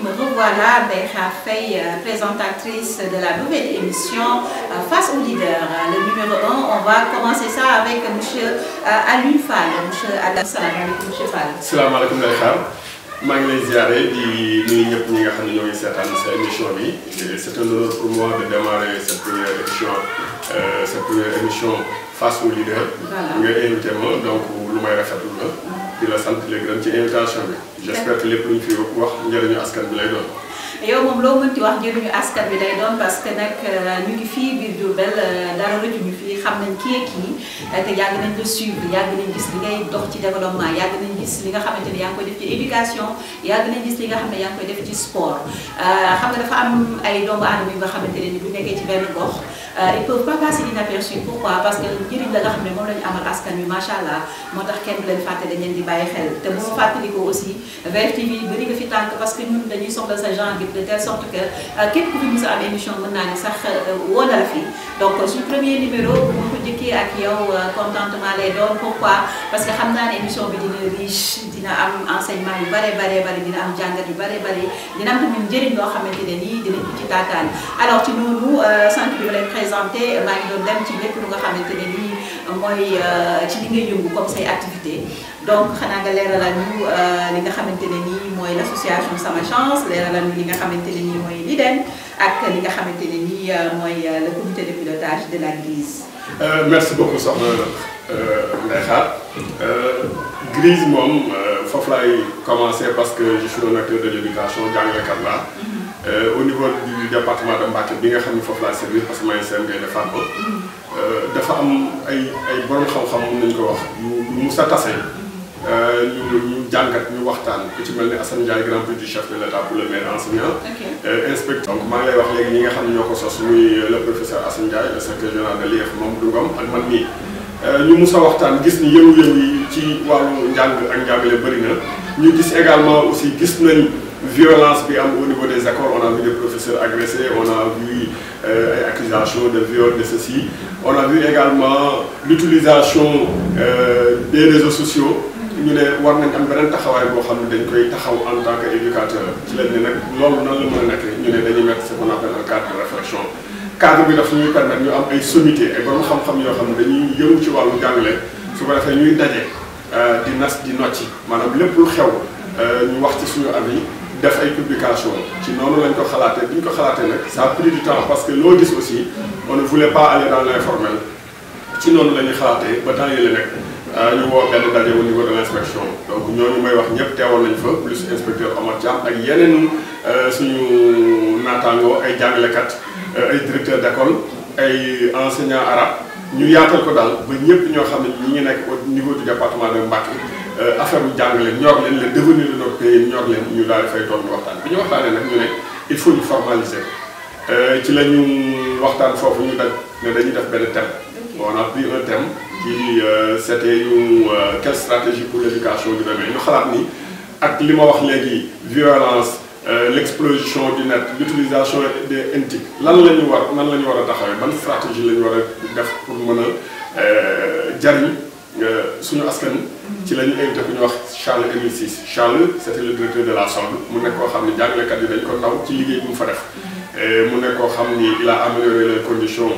me revoilà, Ndeye Faye, présentatrice de la nouvelle émission Face aux leaders. Le numéro 1, on va commencer ça avec M. Alioune Fall. Monsieur Alioune, salam alaikum, M. Fall. Salam alaikum, Ndeye Faye. maa ngi lay ziare di nuyu ñëpp ñi nga xam ne ñoo ngi seetaan sa émission bi c'est un honneur pour moi de démarrer cette première émission Face aux leaders. nga invité ma donc lu may rafetlu la. di la sant di la gërëm ci invitation bi. j'espère que lépp lu ñu fi wax njëriñu askan bi lay doon. yow moom loo mënti wax njëriñu askan bi day doon parce que nag ñu ngi fii biir Diourbel dara rëccuñu fii xam nañ kii te yàgg nañ la suivre yàgg nañ gis li ngay dox ci développement yàgg nañ gis li nga xamante ne yaa ngi koy def ci éducation yàgg nañ gis li nga xam ne yaa ngi koy def ci sport xam nga dafa am ay doomu aadama yu nga xamante ne ni bu nekkee ci benn gox ils peuvent pas passer inaperçu. Pourquoi? Parce que njëriñ la nga xam ne moom la ñu amal askan wi macha allah moo tax kenn du leen fàtte dañ leen di bàyyi xel te bu ma fàttalikoo aussi VFtv bëri nga fi tànk parce que ñun dañuy soxla sa genre de telle sorte que képp ku fi mos a am émission mën naa ne sax woo na la fi donc suñu premier numéro bu ma ko njëkkee ak yow contentement lay doon. Pourquoi? Parce que xam naa ne émission bi dina riche dina am enseignement yu bare dina am jàngat yu bare dina am tamit njëriñ loo xamante ne nii dinañ ko ci taataan. Alors ci noonu sant bi ma leen présenté maa ngi doon dem ci lépp lu nga xamante ne nii mooy ci li ngay yëngu comme say activité donc xanaa nga leeralal ñu li nga xamante ne nii mooy l'association Sama Chance leeralal ñu li nga xamante ne nii mooy l'IDEN ak li nga xamante ne nii mooy le comité de pilotage de la GRISE. Merci beaucoup soxna Ndeye Khar GRISE moom foofu laay commencer parce que je suis un acteur de l'éducation jàngalekat laa. Au niveau du département de Mbacké bi nga xam ne foofu laa servir parce que maa ngi seen Gaïndé Fatma dafa am ay borom xam-xam mën nañu ko wax yu mus a tase ñu jàngat ñu waxtaan ku ci mel ni Assane Ndiaye grand prix du chef de l'État pour le meilleur enseignant. Inspecteur donc maa ngi lay wax léegi ñi nga xam ne ñoo ko sos muy le professeur Assane Ndiaye le secrétaire général de l'IEF Mamadou Ngom ak man mii ñu mus a waxtaan gis ni yëngu-yëngu yi ci wàllu njàng ak njàngale bëri na ñu gis également aussi gis nañ violence bi am au niveau des écoles. On a vu des professeurs agressés, on a vu accusations de viol, de ceci. On a vu également l'utilisation des réseaux sociaux. ñu ne war nañ am beneen taxawaay boo xam ne dañ koy taxaw en tant que éducateur ci lañ ne nag loolu nan la mën a nekkee ñu ne dañuy mettre ce qu'on appelle un cadre de réflexion. Cadre bi daf ñuy permettre ñu am ay sommité ay borom xam-xam yoo xam ne dañuy yëngu ci wàllu jàngale su ko defee ñuy daje di nas di nocci maanaam lépp lu xew ñu wax ci suñu avis def ay publication ci noonu lañ ko xalaatee bi ñu ko xalaatee nag ça a pris du temps parce que loo gis aussi on ne voulait pas aller dans l'informel ci noonu la ñuy xalaatee ba temps yële nag ñu woo benn daje au niveau de l'inspection donc ñooñu may wax ñëpp teewoon nañ fa plus inspecteur Omar Thiam ak yeneen suñu naataangoo ay jàngalekat ay directeur d'école ay enseignants arabes ñu yaatal ko daal ba ñëpp ñoo xam ne ñi ngi nekk au niveau du département de Mbacké affaire bu jàngale ñor leen le devenir de notre pays ñor leen ñu daal di fay toog ñu waxtaan bi ñu waxtaanee nag ñu ne il faut ñu formaliser ci la ñu waxtaan foofu ñu daj ne dañuy def benn thème. On a pris un thème qui c'était quelle stratégie pour l'éducation du demain ñu xalaat ni ak li ma wax léegi violence l'explosion du net l'utilisation des NTIC nan la ñu war a taxawee ban stratégie la ñu war a def pour mën a jariñ suñu askan ci la ñu invité ku ñu wax Charles Émile Ciss Charles c'était le directeur de la SOLD mu nekk koo xam ne jàngalekat yi dañ ko naw ci liggéey bu mu fa def mu nekk koo xam ni il a amélioré les conditions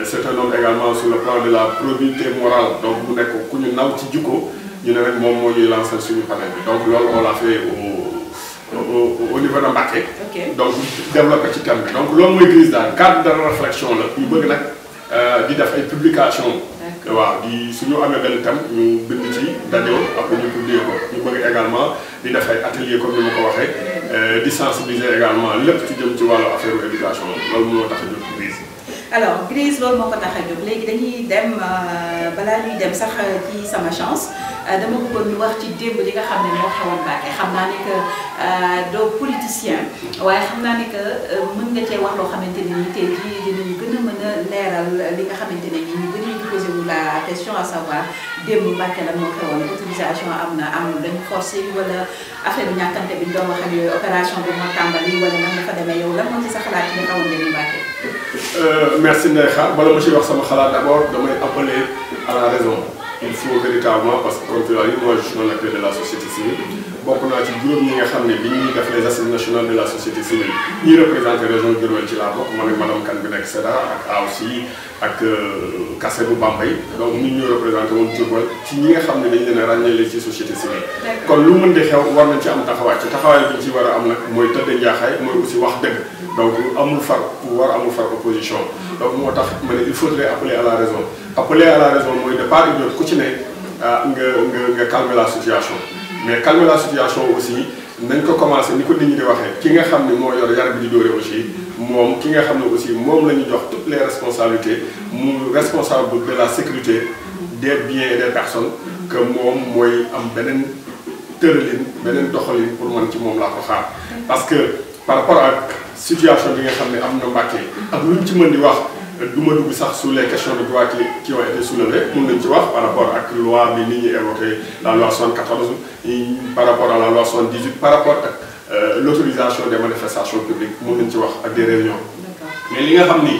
c'est un homme également sur le plan de la probité morale donc mu nekk ku ñu naw ci jikko ñu ne rek moom moo ñuy lancer suñu panel bi donc loolu on l'a fait au niveau de Mbacké. Donc développé ci thème bi donc loolu mooy GRISE daal cadre de réflexion la ñu bëgg nag di def ay publication waaw di suñu amee benn thème ñu bind ci dajoo après ñu publier ko ñu bëgg également di def ay atelier comme ni ma ko waxee di sensibiliser également lépp ci jëm ci wàllu affaire éducation loolu moo tax a jóg GRISE. Alors GRISE loolu moo ko tax a jóg léegi dañuy dem balaa ñuy dem sax ci Sama Chance dama bëggoon ñu wax ci démb li nga xam ne moo xewoon Mbacké xam naa ne que doo politicien waaye xam naa ne que mën nga cee wax loo xamante ne nii tey jii dinañu gën a mën a leeral li nga xamante ne nii ñu gën a posé wu la question à savoir démb Mbacké lan moo xewoon autorisation am na amul dañu forcé wala affaire bu ñàkkante bi ñu doon wax ak yooyu opération bi moo tàmbali wala nan la fa demee yow lan moo ci sa xalaat ci li xawoon démb Mbacké. Merci Ndeye Khar bala ma ci wax sama xalaat d'abord damay appeler à la raison il faut véritablement parce que comme tu l'as dit moi je suis un acteur de la société civile bokk naa ci juróom ñi nga xam ne bi ñuy def les assises nationales de la société civile ñi représenté région Diourbel ci laa bokk man ak madame Kane bi nekk SEDA ak AOSI ak Kassé bu Bambey donc ñun ñoo représenté woon Diourbel ci ñi nga xam ne dañ leen a ràññale ci société civile kon lu mën di xew war nañ ci am taxawaay ci taxawaay bi ci war a am nag mooy tëdd njaaxaay mooy aussi wax dëgg donc amul far pouvoir amul far opposition donc moo tax ma ne il faudrait appeler à la raison appeler à la raison mooy de part et d'autre ku ci ne nga calmer la situation mais calmer la situation aussi nañ ko commencé ni ko nit ñi di waxee ki nga xam ne moo yor yar bi di dóore aussi moom ki nga xam ne aussi moom la ñu jox toutes les responsabilités mu responsable de la sécurité des biens et des personnes que moom mooy am beneen tëralin beneen doxalin pour man ci moom laa ko xaar parce que par rapport ak situation bi nga xam ne am na Mbacké ak lu ñu ci mën di wax du ma dugg sax sur les questions de droit qui ont été soulevées mun nañ ci wax par rapport ak loi bi nit ñi évoqué la loi 74 par rapport à la loi 78 par rapport ak l'autorisation des manifestations publiques mun nañ ci wax ak des réunions mais li nga xam ni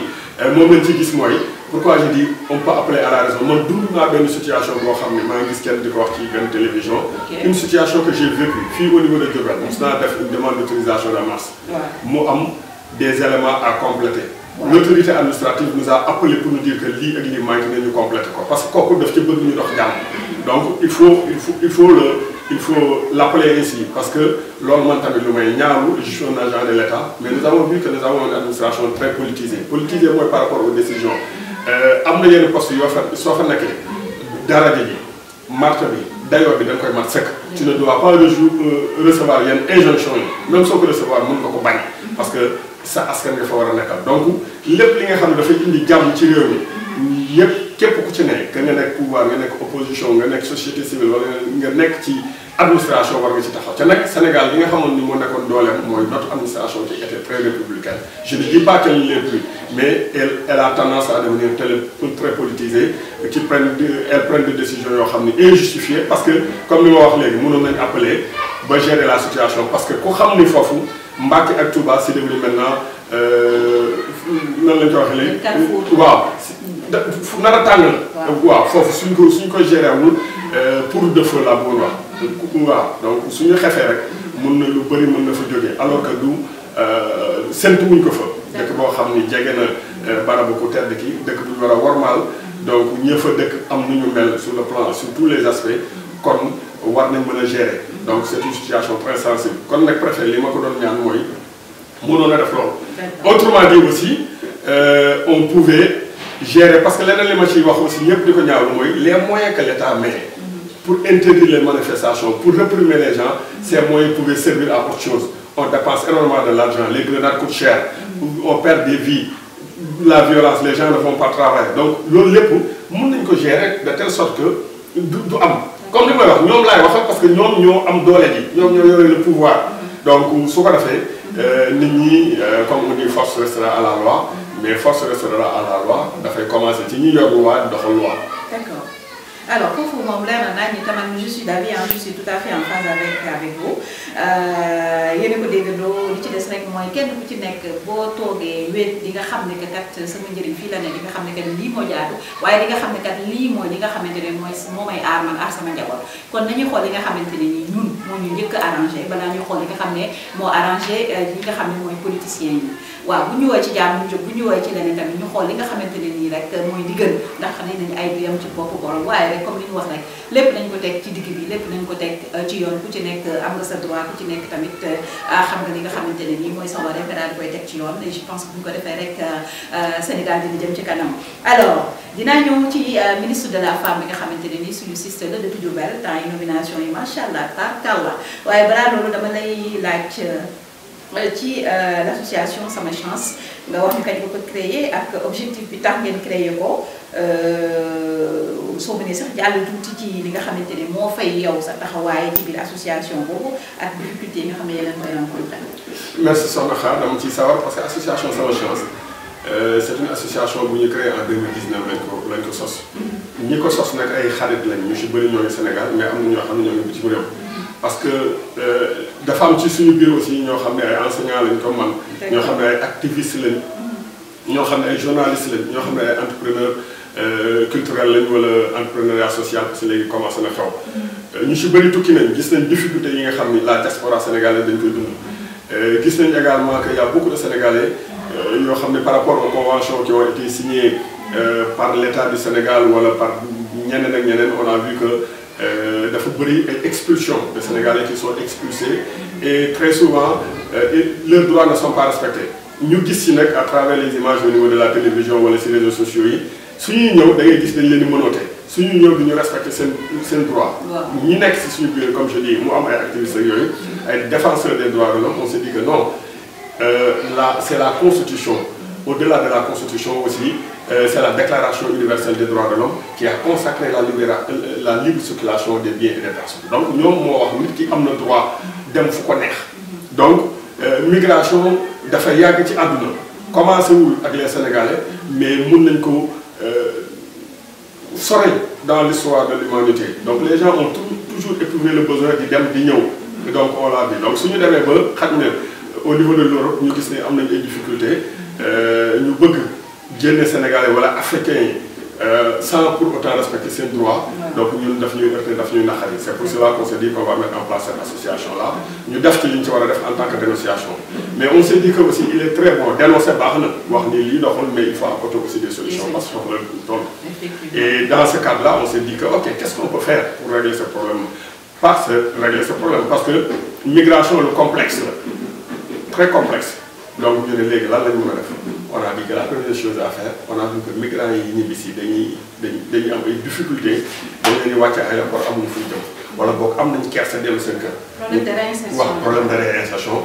moom lañ ci gis mooy pourquoi je dis on peut appeler à la raison man dund naa benn situation boo xam ne maa ngi gis kenn di ko wax ci benn télévision une situation que j'ai vécue fii au niveau de Diourbel mos naa def une demande d'autorisation de marche mu am des éléments à compléter l'autorité administrative nous a appelé pour nous dire que lii ak lii manqué nañu compléter ko parce que kooku daf ci bëgg ñu dox jàmm donc il faut l'appeler ainsi parce que loolu man tamit lu may ñaaru je suis un agent de l'État mais nous avons vu que nous avons une administration très politisée mooy par rapport aux décisions am na yenn poste yoo fa soo fa nekkee daraja ji marta bi dayoo bi da nga koy mat sëkk tu ne dois pas recevoir yenn injonction yi même soo ko recevoir mën nga ko bañ parce que sa askan nga fa war a nekkal donc lépp li nga xam ne dafay indi jàmm ci réew mi yëpp képp ku ci nekk nga nekk pouvoir nga nekk opposition nga nekk société civile wala nga nekk ci administration war nga ci taxaw ca nag Sénégal li nga xamoon ni moo nekkoon dooleem mooy notre administration qui était très républicaine je ne dis pas qu'elle ne l'est plus mais elle a tendance à devenir très politisée elle prend des décisions yoo xam ne injustifiées parce que comme ni ma wax léegi mënoon nañ appeler ba gérer la situation parce que ku xam ni foofu Mbacké ak Touba c'est devenu maintenant nan lañ ko waxee léegi waaw fu nar a tàng waaw foofu suñ ko gérer wul pour de feu la bon wax waaw donc suñu xefee rek mun na lu bëri mën na fa jógee alors que du séntu wuñ ko fa dëkk boo xam ni jege na barabu ku tedd ki dëkk bu ñu war a wormaal donc ñë fa dëkk am nu ñu mel sur le plan sur tous les aspects kon war nañ mën a gérer donc c'est une situation très sensible kon nag préfet li ma ko doon ñaan mooy mënoon a def loolu autrement dit aussi on pouvait gérer parce que leneen li ma ciy wax aussi ñëpp di ko ñaawlu mooy les moyens que l'État met pour interdire les manifestations pour réprimer les gens ces moyens pouvaient servir à autre chose on dépense énormément de l'argent les grenades coûtent cher on perd des vies la violence les gens ne vont pas travailler donc loolu lépp mën nañ ko gérer de telle sorte que du am comme li may wax ñoom laay waxal parce que ñoom ñoo am doole ji ñoom ñoo yore le pouvoir donc su ko defee nit ñi comme on dit force restera à la loi mais force restera à la loi dafay commencer ci ñi yor loi doxal loi. D'accord. Alors foofu moom leer na nañ ni tamit je suis d'avis je suis tout à fait en phase avec vous yéen a ko déggandoo li ci des rek mooy kenn ku ci nekk boo toogee wéet di nga xam ne que kat sama njëriñ fii la ne di nga xam ne kat lii moo jaadu waaye di nga xam ne kat lii mooy li nga xamante ne mooy moo may aar man aar sama njaboot kon nañuy xool li nga xamante ne nii ñun moo ñu njëkk a arrangé balaa ñuy xool li nga xam ne moo arrangé li nga xam ne mooy politiciens yi waaw bu ñu woowee ci jàmm ñu jóg bu ñu woowee ci leneen tamit ñu xool li nga xamante ne nii rek mooy di gën ndax xam nañ ay du yam ci bopp borom waaye rek comme li ñu wax rek lépp nañ ko teg ci digg bi lépp nañ ko teg ci yoon ku ci nekk am nga sa droit ku ci nekk tamit xam nga li nga xamante ne nii mooy sa wareef nga daal di koy teg ci yoon et je pense que bu ñu ko defee rek Sénégal dina jëm ci kanam. alors dinaa ñëw ci ministre de la femme bi nga xamante ne nii suñu sister la depuis Diourbel temps yi nomination yi macha allah tarkalla waaye balaa loolu dama lay laaj ci l'association Sama Chance nga wax ñu kañ ko créé ak objectif bi tax ngeen créé ko soo mënee sax jàll tuuti ci li nga xamante ne moo fay yow sa taxawaay ci biir association boobu ak difficulté yi nga xam ne yéen a koy rencontré. merci soxna Xaar dama ciy sawar parce que association Sama Chance c'est une association bu ñu créé en 2019 lañ ko sos. ñi ko sos nag ay xarit lañ ñu si bëri ñoo ngi Sénégal mais am na ñoo xam ne ñoo ngi bitim réew. parce que dafa am ci suñu biir aussi ñoo xam ne ay enseignants lañ comme man. ñoo xam ne ay activistes lañ. ñoo xam ne ay journalistes lañ ñoo xam ne ay entrepreneurs culturel lañ wala entrepreneuriat social parce que léegi commencé na xew. ñu si bëri tukki nañ gis nañ difficulté yi nga xam ni la diaspora sénégalaise dañ koy dund. gis nañ également que y a beaucoup de Sénégalais yoo xam ne par rapport aux conventions qui ont été signées par l'État du Sénégal wala par ñeneen ak ñeneen on a vu que dafa bëri ay expulsions de Sénégalais qui sont expulsés et très souvent leurs droits ne sont pas respectés. ñu gis si nag à travers les images au niveau de la télévision wala si réseaux sociaux yi suñuy ñëw da ngay gis dañ leen di mënoote suñuy ñëw du ñu respecter seen droit. ñi nekk si suñu biir comme je dis mu am ay activistes ak yooyu ay défenseurs des droits de l'homme on s'est dit que non c'est la constitution au-delà de la constitution aussi c'est la déclaration universelle des droits de l'homme qui a consacré la libre circulation des biens et des personnes. Donc ñoom moo wax nit ki am na droit dem fu ko neex donc migration dafa yàgg ci àdduna commencé wul ak les Sénégalais mais mun nañ ko sori dans l'histoire de l'humanité. Donc les gens ont toujours éprouvé le besoin di dem di ñëw donc on l'a dit donc suñu demee ba xam ne au niveau de l'Europe ñu gis ne am nañ ay difficultés ñu bëgg génne Sénégalais wala africains yi sans pour autant respecter ses droits. Donc ñun daf ñuy heurter daf ñuy naqari. C'est pour cela qu'on s'est dit qu'on va mettre en place cette association là ñu def ci li ñu ci war a def en tant que dénonciation. Mais on s'est dit que aussi il est très bon dénoncer baax na wax ni lii doxul mais il faut apporter aussi des solutions parce que foofu la toll. Et dans ce cadre là on s'est dit que ok qu'est-ce qu'on peut faire pour régler ce problème régler ce problème parce que migration le complexe la très complexe. Donc ñu ne léegi lan la ñu mën a def on a dit que la première chose à faire on a vu que migrants yi ñibbi si dañuy am ay difficultés dañ leen di wàcce aéroport amuñu fu ñu jëm wala boog am nañ kersa dellu seen kër. problème de réinsertion wax problème de réinsertion.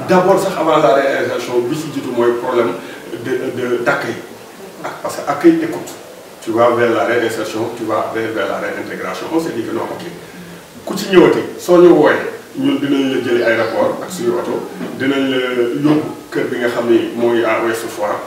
D'abord sax avant la réinsertion bi ci jiitu mooy problème d'accueil parce que accueil écoute tu vas vers la réinsertion tu vas vers la réintégration on s'est dit que non ok ku ci ñëwati soo ñu wooyee ñun dinañ la jëli aéroport ak suñu oto dinañ la yóbbu kër bi nga xam ni mooy à Ouest Foire.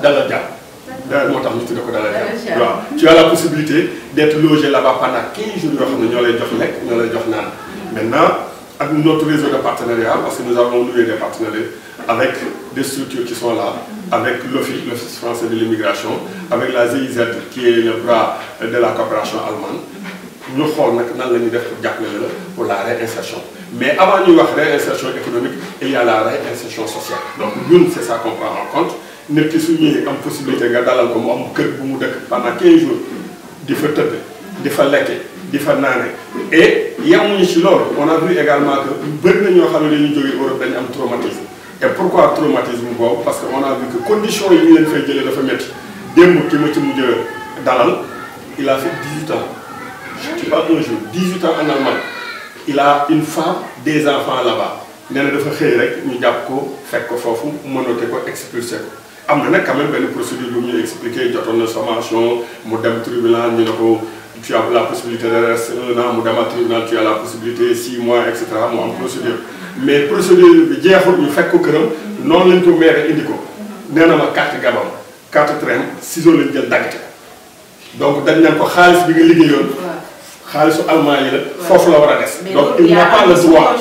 Dalal Jàmm. moo tax ñu tuddee ko Dalal Jàmm. waaw tu as la possibilité d'être logé là-bas pendant 15 jours yoo xam ne ñoo lay jox lekk ñoo lay jox naan. Maintenant ak notre réseau de partenariat parce que nous avons noué des partenariats avec des structures qui sont là avec l'Office français de l'immigration avec la GIZ qui est le bras de la coopération allemande. ñu xool nag nan la ñuy def pour jàppale la pour la réinsertion mais avant ñuy wax réinsertion économique il y a la réinsertion sociale donc ñun c'est ça qu'on prend en compte nit ki su ñëwee am possibilité nga dalal ko mu am kër bu mu dëkk pendant 15 jours di fa tëdd di fa lekke di fa naane et yamuñu ci loolu on a vu également que bëri na ñoo xam ne dañuy jógee Europe dañu am traumatisme et pourquoi traumatisme boobu parce que on a vu que conditions yi ñu leen fay jëlee dafa métti démb ki ma ci mujj dalal il a fait 18 ans. Je ne pas un jour 18 ans en Allemagne il a une femme des enfants là-bas nee na dafa xëy rek ñu jàpp ko fekk ko foofu mënote ko expulsé ko am na nag quand même benn procédure bu ñu expliqué jotoon na sommation mu dem tribunal ñu ne ko tu as la possibilité de rester 1 an mu dem à tribunal tu as la possibilité 6 mois et cetera mu am procédure mais procédure bi jeexul ñu fekk ko këram noonu lañ ko meere indi ko nee na ma carte gabam carte train ciseau lañ jël daggate donc dañ naan ko xaalis bi nga liggéeyoon xaalisu allemand yi la foofu la war a des. donc il n'a pas le droit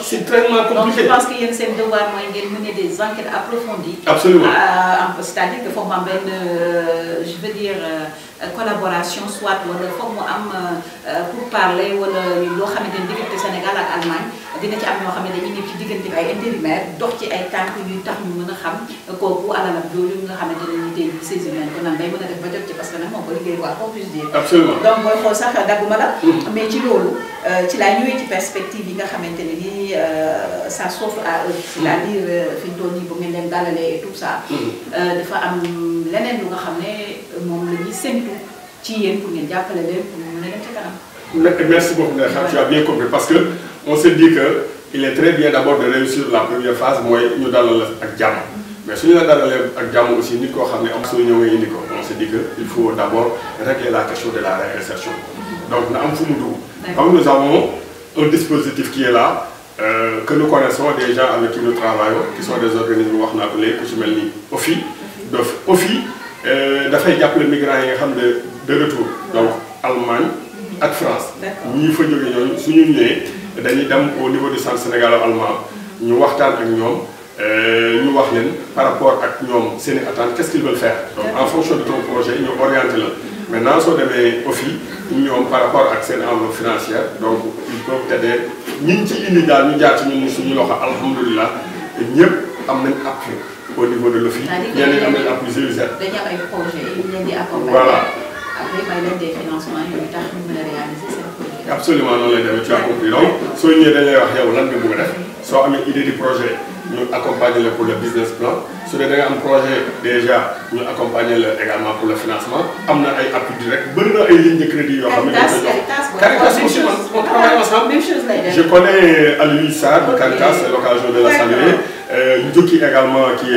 c'est extrêmement compliqué. donc je pense que yéen seen devoir mooy ngeen mener des enquêtes approfondies. absolument c'est-à-dire que foog mu am benn je veux dire collaboration soit wala foog mu am pour parler wala loo xamante ne diggante Sénégal ak Allemagne dina ci am ñoo xam ne dañuy nekk ci diggante bi ay intérimaires dox ci ay tànk yuy tax ñu mën a xam kooku alalam loolu nga xamante ne nii tey saisir nañ ko nan day mën a def ba jot ci parce que nag moom ko liggéey waa qu'on puisse dire. absolument donc booy xool sax dagguma la. mais ci loolu ci laa ñëwee ci perspective yi nga xamante ne nii ça s'offre à eux. c'est-à-dire fi mu toll nii bu ngeen leen dalalee et tout ça. dafa am leneen lu nga xam ne moom la ñuy séntu ci yéen pour ngeen jàppale leen pour mën a dem ci kanam. Merci beaucoup Ndeye Khane, tu as bien compris parce que on s'est dit que il est très bien d'abord de réussir la première phase mooy ñu dalal la ak jàmm mais suñu la dalalee ak jàmm aussi nit koo xam ne am soo ñëwee indi ko on s'est dit que il faut d'abord régler la question de la réinsertion donc na am fu mu dugg. comme nous avons un dispositif qui est là que nous connaissons des gens avec qui nous travaillons qui sont des organismes wax naa ko léegi ku ci mel ni OFI dafay jàppale migrants yi nga xam ne de retour donc Allemagne ak France ñii fa jóge ñooñu suñu ñëwee dañuy dem au niveau du centre sénégalo-allemand ñu waxtaan ak ñoom ñu wax leen par rapport ak ñoom seen i attentes qu'est-ce qu'ils veulent faire donc en fonction de ton projet ñu orienté la maintenant soo demee OFI ñoom par rapport ak seen enveloppe financière donc ils peuvent t'aider ñi ci indi daal ñu jaar ci ñun suñu loxo alhamdulilah ñëpp am nañ appui au niveau de l'OFI ñenn ñi am nañ appui GIZ. dañu am ay projets yu leen di accompagner. voilà après may leen des financements yu tax ñu mën a réaliser seen projet. absolument noonu lay demee tu as compris donc soo ñëwee dañ lay wax yow lan nga bëgg a def soo amee idée du projet ñu accompagner la pour le business plan su dee da nga am projet déjà ñu accompagner la également pour le financement am na ay appui direct bëri na ay lignes de crédit yoo xam ne Caritas aussi on travaille ensemble. Je connais Aliou Sarr de Caritas, c'est l'occasion de la saluer. Ndouki également qui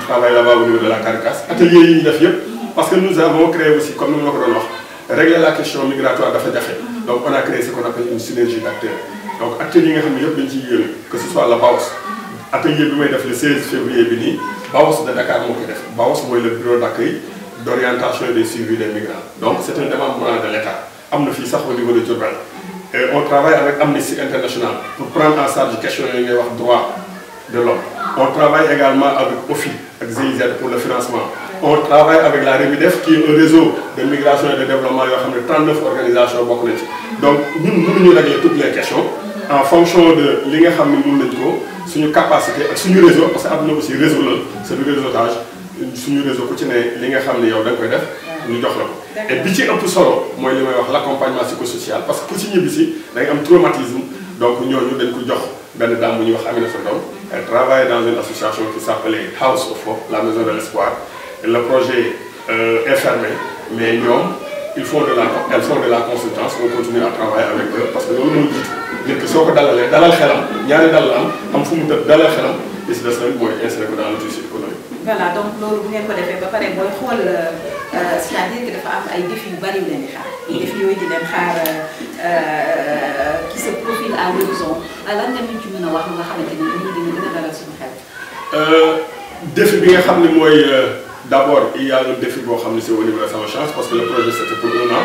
travaille là-bas au niveau de la Caritas. Atelier yi ñu def yëpp parce que nous avons créé aussi comme nous la ko doon wax régler la question migratoire dafa jafe donc on a créé ce qu'on appelle une synergie d'acteurs donc acteurs yi nga xam ne yëpp dañ ciy yëngu que ce soit la BAOS atelier bi may def le 16 février bi nii BAOS de Dakar moo koy def BAOS mooy le bureau d'accueil d'orientation et de suivi des migrants donc c'est un démembrement de l'État am na fii sax au niveau de Diourbel on travaille avec Amnesty International pour prendre en charge question yi ngay wax droit de l'homme on travaille également avec OFI ak GIZ pour le financement on travaille avec la REMIDEF qui est un réseau de migration et de développement yoo xam ne 39 organisations bokk na ci donc ñun mënuñu régler toutes les questions en fonction de li nga xam ne mën nañ ko suñu capacité ak suñu réseau parce que àdduna aussi réseau la c'est du réseautage suñu réseau ku ci ne li nga xam ne yow da nga koy def ñu jox la ko et bi ci ëpp solo mooy li may wax l'accompagnement psychosocial parce que ku ci ñibbi si da nga am traumatisme donc ñooñu dañ ko jox benn dame bu ñuy wax Aminata Ndom elle travaille dans une association qui s'appelait House of Hope la maison de l'espoir le projet est fermé mais ñoom elles font de la consultance on continue à travailler avec eux parce que loolu moo jiitu nit ki soo ko dalalee dalal xelam ñaari dal la am fu mu tëdd dalal xelam li si des nag mooy insérer ko dans le tissu économique. voilà donc loolu bu ngeen ko defee ba pare booy xool c'est-à-dire que dafa am ay défis yu bari yu leen di xaar. défis yooyu di leen xaar qui se profile à l'horizon lan nga ñu ci mën a wax nga xamante ni ñu dina gën a dalal suñu xel. défi bi nga xam ne mooy d'abord il y a un défi boo xam ne c'est au niveau de Sama Chance parce que le projet c'était pour 1 an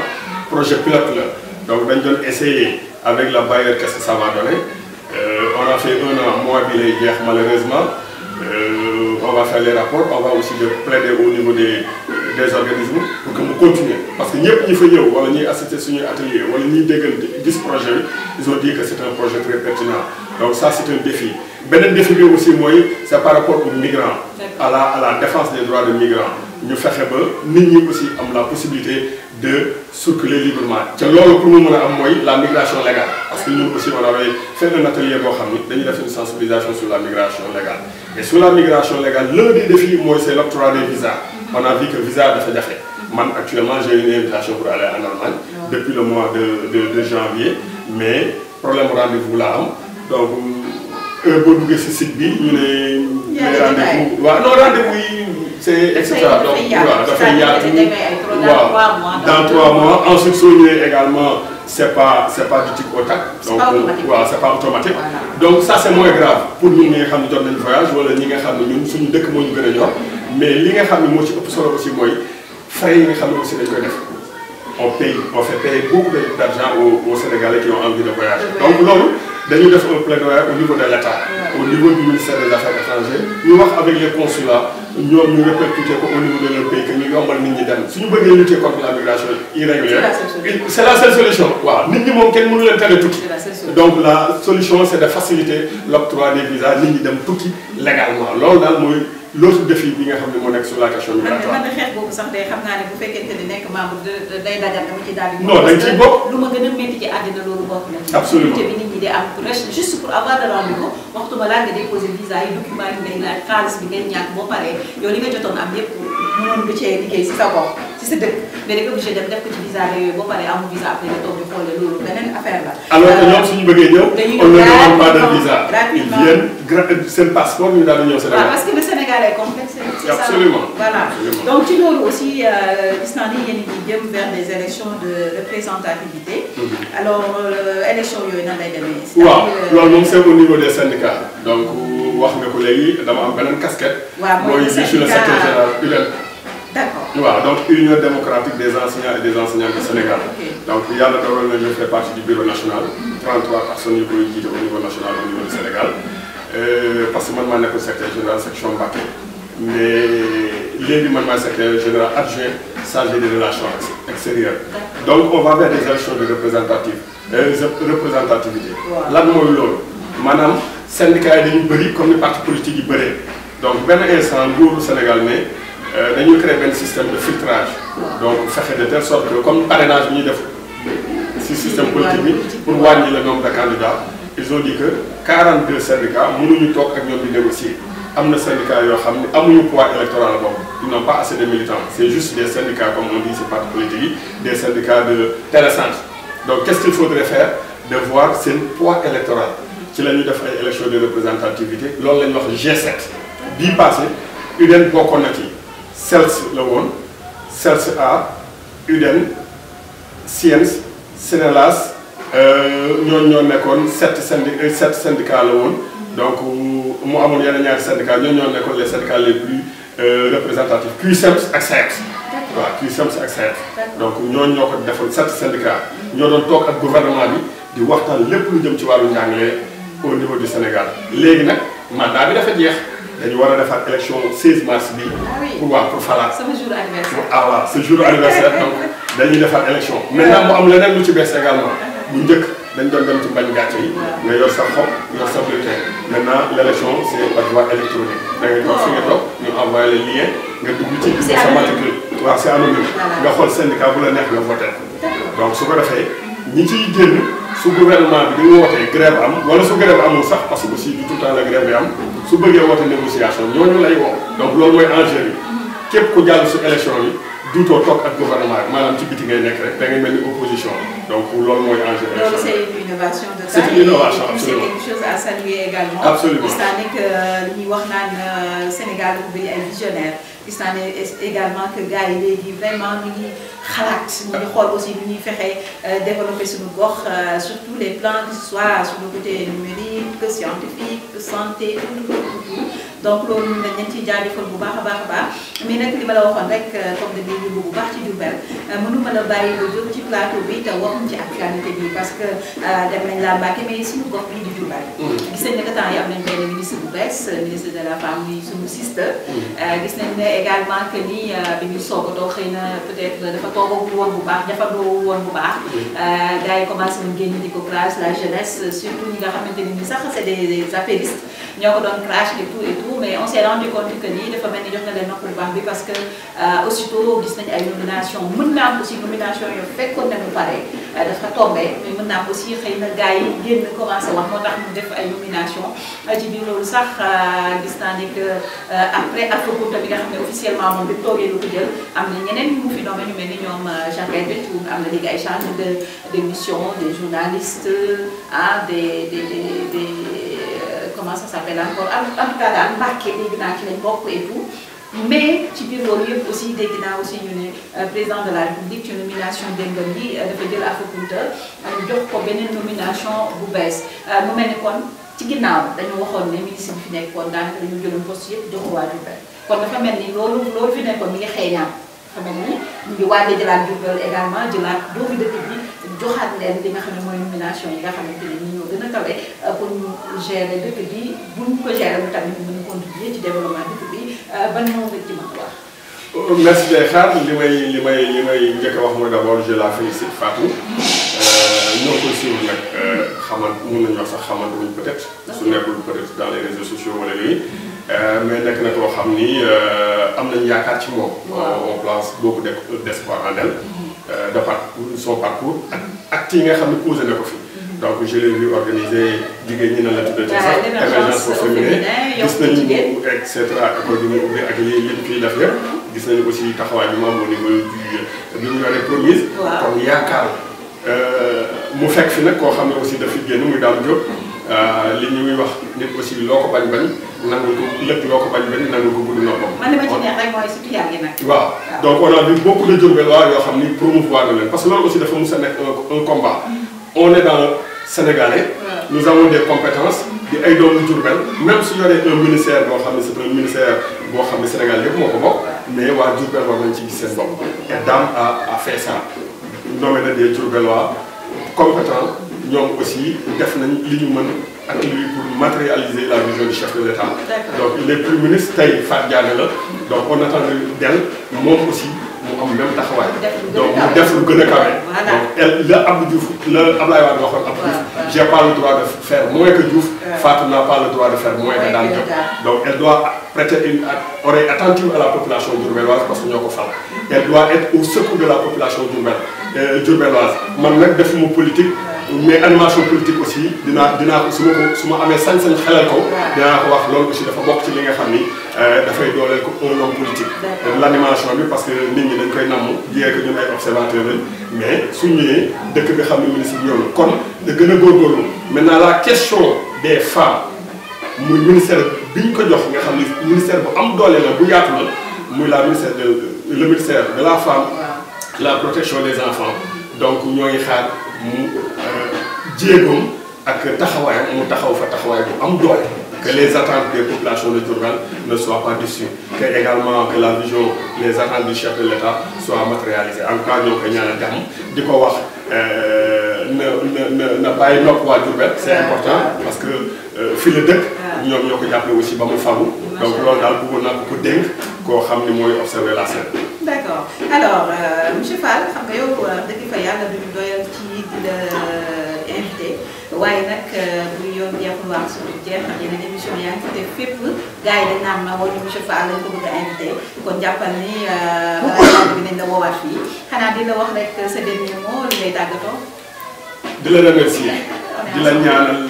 projet pilote la donc dañ doon essayer avec la bailleur qu'est-ce que ça va donner on a fait 1 an mois bi lay jeex malheureusement on va faire les rapports on va aussi plaider au niveau des organismes pour que mu continuer parce que ñëpp ñi fa ñëw wala ñuy assister suñuy atelier wala ñuy déggante gis projet bi ils ont dit que c'est un projet très pertinent donc ça c'est un défi beneen défi bi aussi mooy c'est par rapport aux migrants à la défense des droits des migrants ñu fexe ba nit ñi aussi am la possibilité de circuler librement te loolu pour mu mën a am mooy la migration légale parce que ñun aussi on avait fait un atelier boo xam ni dañuy def une sensibilisation sur la migration légale et sur la migration légale l'un des défis mooy c'est l'octroi des visas on a vu que visa dafa jafe man actuellement j'ai une invitation pour aller en Allemagne depuis le mois de janvier mais problème rendez-vous la am donc boo duggee ci site bi ñu ne rendez-vous waaw non rendez-vous yi c'est et cetera donc waaw dafay yaatu waaw dans 3 mois ensuite soo ñëwee également c'est pas du tic au tac donc waaw c'est pas automatique donc ça c'est moins grave pour ñun ñi nga xam ne jot nañ voyage wala ñi nga xam ne ñun suñu dëkk moo ñu gën a ñor mais li nga xam ne moo ci ëpp solo aussi mooy frais yi nga xam ne aussi dañ koy def on fait payer beaucoup d'argent aux Sénégalais qui ont envie de voyager donc loolu dañuy def un plaidoyer au niveau de l'État au niveau du ministère des Affaires étrangères ñu wax avec les consulats ñoom ñu répercuter ko au niveau de leur pays que ñu yombal nit ñi dem suñu bëggee lutter contre la migration irrégulière c'est la seule solution waaw nit ñi moom kenn mënu leen tere tukki donc la solution c'est de faciliter l'octroi des visas nit ñi dem tukki légalement loolu daal mooy l'autre défi bi nga xam ne moo nekk sur la question migratoire. man de xeex boobu sax day xam naa ne bu fekkente ni nekk membre day dagal dama ci daal di. non dañ ciy bokk lu ma gën a métti ci àddina loolu bokk na ci. absolument bi nit ñi di am juste pour avoir de rendez-vous waxtuma laa nga déposer visa yi documents yi ngay laaj xaalis bi ngay ñàkk boo paree yow li nga jotoon am yépp mënoon nga cee liggéey si sa gox si sa dëkk mais da nga obligé dem def ko ci visa yooyu boo paree amul visa après nga toog di xool loolu beneen affaire la. alors que ñoom suñu bëggee ñëw on ne demande pas de visa ils viennent seen passeport ñu daal di ñëw Sénégal. parce que le Sénégal est complexe. absolument voilà donc ci loolu aussi gis naa ni yéen a ngi jëm vers des élections de représentativité. alors élections yooyu nan lay demee. waaw loolu moom c'est au niveau des syndicats donc wax nga ko léegi dama am beneen casquette. waaw mooy je suis le secrétaire général UDEN. d'accord waaw donc Union démocratique des enseignants et des enseignantes du Sénégal. donc yàlla dogal na je fais partie du bureau national. 33 personnes yu koy jiite au niveau national au niveau du Sénégal. parce que man maa nekkoon secrétaire général section Mbacké mais léegi man maa secrétaire général adjoint chargé des relations extérieures. Donc on va vers des élections de représentativité. lan mooy loolu maanaam syndicats yi dañu bëri comme ni parti politique yi bëree donc benn instant nguuru Sénégal ne dañuy créer benn système de filtrage donc fexe de telle sorte que comme parrainage bi ñuy def si système politique bi pour wàññi le nombre de candidats ils ont dit que 42 syndicats mënuñu toog ak ñoom di négocier am na syndicats yoo xam ne amuñu poids électoral boobu ils n'ont pas assez de militants c'est juste des syndicats comme on dit si parti politique yi des syndicats de télécentre donc qu'est-ce qu'il faudrait faire de voir seen poids électoral ci la ñuy def ay élections de représentativité loolu la ñuy wax G7 bii passé UDEN bokkoon na ci CELS la woon CELS A UDEN SYENS SYNELAS ñooñu ñoo nekkoon 7 syndicats la woon donc mu amoon yeneen ñaari syndicats ñooñu ñoo nekkoon les syndicats les plus représentatifs CUSEMS ak SAEPS waaw CUSEMS ak SAEPS donc ñooñu ñoo ko defoon 7 syndicats ñoo doon toog ak gouvernement bi di waxtaan lépp lu jëm ci wàllu njàngale au niveau du Sénégal léegi nag mandat bi dafa jeex dañu war a defaat élection 16 mars bi pour waa pour falaat sama jour anniversaire waaw ce jour anniversaire donc dañuy defaat élection maintenant mu am leneen lu ci bees également bu njëkk dañ doon dem ci mbañ gàcce yi nga yor sa xob yor sa bulletin maintenant l' élection c' est par voie électronique da ngay toog fi nga toog ñu envoyé le lien nga dugg ci sa matricule waaw c' est anonyme nga xool syndicat bu la neex nga voté donc su ko defee ñi ciy génn su gouvernement bi di wootee grève am wala su grève amul sax parce que aussi du tout le temps la grève bi am su bëggee woote négociation ñooñu lay woo donc loolu mooy enjeu bi képp ku jàll su élection yi duutoo toog ak gouvernement bi maanaam ci biti ngay nekk rek da ngay mel ni opposition donc loolu mooy enjeu élection loolu c'est une innovation de taille. C'est une innovation, et absolument. c'est quelque chose à saluer également. Absolument. gis naa ne que li ñuy wax naan Sénégal dafa bëri ay visionnaires gis naa ne également que gars yi léegi vraiment ñu ngi xalaat ñu ngi xool aussi nu ñuy fexe développer suñu gox surtout les plans que ce soit sur le côté numérique scientifique santé tout. donc loolu ñun dañ leen ciy jaajëfal bu baax a baax mais nag li ma la waxoon rek comme da ngay yóbbu bu baax ci Diourbel mënuma la bàyyi ba jóg ci plateau bi te waxuñ ci actualité bi parce que dem nañ la Mbacké mais suñu gox bii di Diourbel. gis nañ ne que temps yi am nañ benn ministre bu bees ministre de la femme ni suñu sister. gis nañ ne également que ni bi ñu soog a toog xëy na peut-être dafa toogagul woon bu baax jafandoo woon bu baax. gars yi commencé nañ génn di ko crash la jeunesse surtout ñi nga xamante ni sax c'est des apéristes ñoo ko doon crash et tout mais on s'est rendu compte que nii dafa mel ni jox na leen nopp bu baax bi parce que aussitôt gis nañ ay nomination mën naa am aussi nomination yoo fekkoon nañu pare dafa tombé mais mën naa am aussi xëy na gars yi génn commencé wax moo tax ñu def ay nomination ci biir loolu sax gis naa ne que après Afrocoute bi nga xam ne officiellement moom bi toogee lu ko jël am na ñeneen ñu mu fi nommé ñu mel ni ñoom Jacques Bétoun am na léegi ay chargé de mission des journalistes des comment ça s'appelle encore en tout cas daal Mbacké dégg naa ci lañ bokk et tout mais ci biir loolu yëpp aussi dégg naa aussi ñu ne président de la République ci nomination démbam yi dafa jël Afrocoute jox ko beneen nomination bu bees mu mel ni kon ci ginnaaw dañu waxoon ne ministre bi fi nekkoon daanaka dañu jëloon poste yëpp jox ko waa Diourbel kon dafa mel ni loolu fi nekkoon mi ngi xeeñaam dafa mel ni ñu ngi waaj a jëlaat Diourbel également jëlaat doomu dëkk bi joxaat leen li nga xam ne mooy nomination yi nga xamante ne ñoo gën a kawe pour ñu gérer dëkk bi bu ñu ko gérer mu tamit mën a contribuer ci développement dëkk bi ban moo nga ci mën a wax. merci day xaar li may njëkk a wax mooy d'abord je la félicite Fatou. ñoo koy suivre nag xamante mën nañu wax sax xamante wuñ peut-être. su nekkul peut-être dans les réseaux sociaux wala yooyu. mais nekk na koo xam ni am nañu yaakaar ci moom. on place beaucoup d'espoir en elle. de par son parcours ak actes yi nga xam ne posé na ko fi. donc je l'ai vu organiser jigéen ñi na la tuddati sax émergence au féminin gis nañu et cetera école bi ñu ubbi ak li ñu fiy def yëpp gis nañu aussi taxawaay bi moom au niveau du ñu yore promise kon yaakaar mu fekk fi nag koo xam ne aussi daf fi génn muy Dame Diop li ñuy wax nit aussi loo ko bañ nangul ko lépp loo ko bañ nangul ko gudd noppam. man li ma ci neex rek mooy surtout yaa ngi nag. waaw donc on a vu beaucoup de Diourbellois yoo xam ni promouvoir na leen parce que loolu aussi dafa mus a nekk un combat. on est dans Sénégalais. nous avons des compétences. di ay doomu Diourbel même su yoree un ministère boo xam ne c'est un ministère boo xam ne Sénégal yëpp moo ko bokk. mais waa Diourbel war nañ ci gis seen bopp. et Dame a fait ça. nommé na des Diourbellois compétents ñoom aussi def nañ li ñu mën ak lui pour matérialiser la vision du chef de l'État. Donc il est plus ministre tey Fatou Diané la donc on attend d'elle moom aussi mu am même taxawaay. donc mu def lu gën a kawe. donc elle la Abdou Diouf la Abdoulaye Wade waxoon Abdou Diouf j'ai pas le droit de faire moins que Diouf. Fatou n'a pas le droit de faire moins que Dame Diop. donc elle doit prêter une oreille attentive à la population diourbelloise parce que ñoo ko fal. elle doit être au secours de la population diourbelloise man nag defuma politique. mais animation politique aussi dinaa ko su ma amee sañ-sañ xelal ko dinaa ko wax loolu aussi dafa bokk ci li nga xam ni dafay dooleel ko un homme politique. l'animation bi parce que nit ñi dañ koy namm bien que ñun ay observateurs lañ mais su ñëwee dëkk bi xam ne ministre bi ñëw na kon da gën a góorgóorlu maintenant la question des femmes muy ministère bi ñu ko jox nga xam ni ministère bu am doole la bu yaatu la muy le ministère de la femme la protection des enfants donc ñoo ngi xaar mu jéegoom ak taxawaayam mu taxaw fa taxawaay bu am doole que les attentes des populations de Diourbel ne soient pas déçues que également que la vision les attentes du chef de l'État soient matérialisées en tout cas ñoo koy ñaanal jàmm di ko wax na bàyyi nopp waa Diourbel c'est important parce que fi la dëkk ñoom ñoo ko jàppale aussi ba mu fagu donc loolu daal bëggoon naa ko dénk koo xam ni mooy observer la scène. D'accord alors monsieur Fall xam nga yow dëgg fa yàlla duñu doyal ci di la invité waaye nag bu yoon jeexul wax suñu jeex ak yeneen émission yaa ngi fi def fépp gars yi dañ naan ma wala monsieur Fall lañ ko bëgg a invité kon jàppal ni balaa yàlla dinañ la woowaat fii xanaa di la wax rek sa dernier mot li ngay tàggatoo. di la remercier di la ñaanal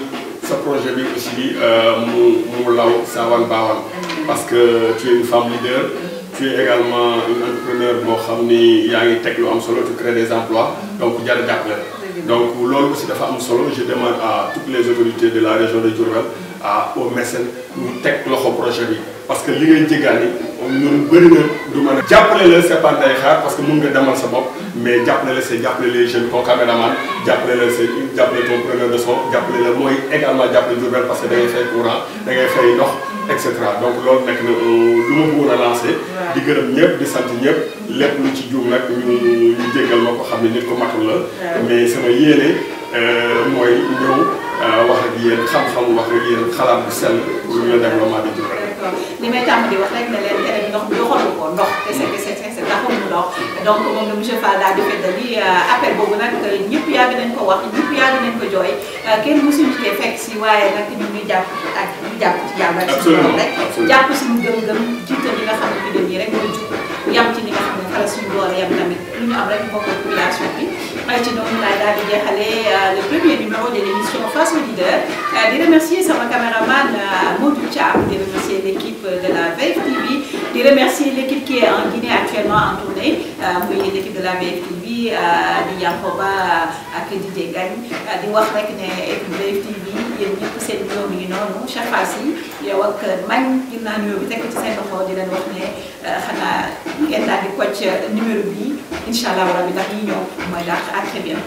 sa projet bi aussi mu law saawan baawan parce que tu es une femme leader. tu es également un entrepreneur boo xam ni yaa ngi teg lu am solo tu crées des emplois donc jar a jàppale donc loolu aussi dafa am solo je demande à toutes les autorités de la région de Diourbel aux mécènes ñu teg loxo projet bi parce que li ngay jéggaani ñun bëri na du mën a jàppale la c'est pas day xaar parce que mun nga demal sa bopp mais jàppale la c'est jàppale les jeunes ton caméraman jàppale la c'est jàppale ton preneur de son jàppale la mooy également jàppale Diourbel parce que da ngay fay courant da ngay fay ndox et cetera donc loolu nekk na lu ma bëggoon a lancer di gërëm ñëpp di sant ñëpp lépp lu ci juum nag ñu jéggal ma ko xam ne nit ko matul la mais sama yéene mooy ñëw wax ak yéen xam-xam wax ak yéen xalaat bu sell pour le développement de Diourbel. li may tàmm di wax rek ne leen tere ndox bi doxalu ko ndox kese taxul mu ndox donc moom la monsieur Fall daal di feddali appel boobu nag ñëpp yàgg nañ ko wax ñëpp yàgg nañ ko jooy kenn mësuñu cee fekk si waaye nag ñu ngi jàpp ak ñu jàpp ci yàlla rek suñu rek jàpp suñu gëm-gëm jiital ñi nga xam ne ñi rek mooy jub yam ci ñi nga xam ne fa la suñu doole yam tamit lu ñu am rek bokk population bi ci noonu laay daal di jeexalee le premier numéro de l'émission Face aux leaders di remercier sama caméraman Modou Thiam di remercier l'équipe de la VF TV di remercier l'équipe qui est en Guinée actuellement en tournée muy l'équipe de la VF TV di Yankoba ak DJ Gagne di wax rek ne équipe VF TV yéen ñëpp seen nuyoo mi ngi noonu Cheikh Fassi yow ak man gis naa nuyoo bi teg ci seen loxo di leen wax ne xanaa ngeen daal di kocc numéro bi incha allah rabi ndax yi ñëw mooy dàq à très bien.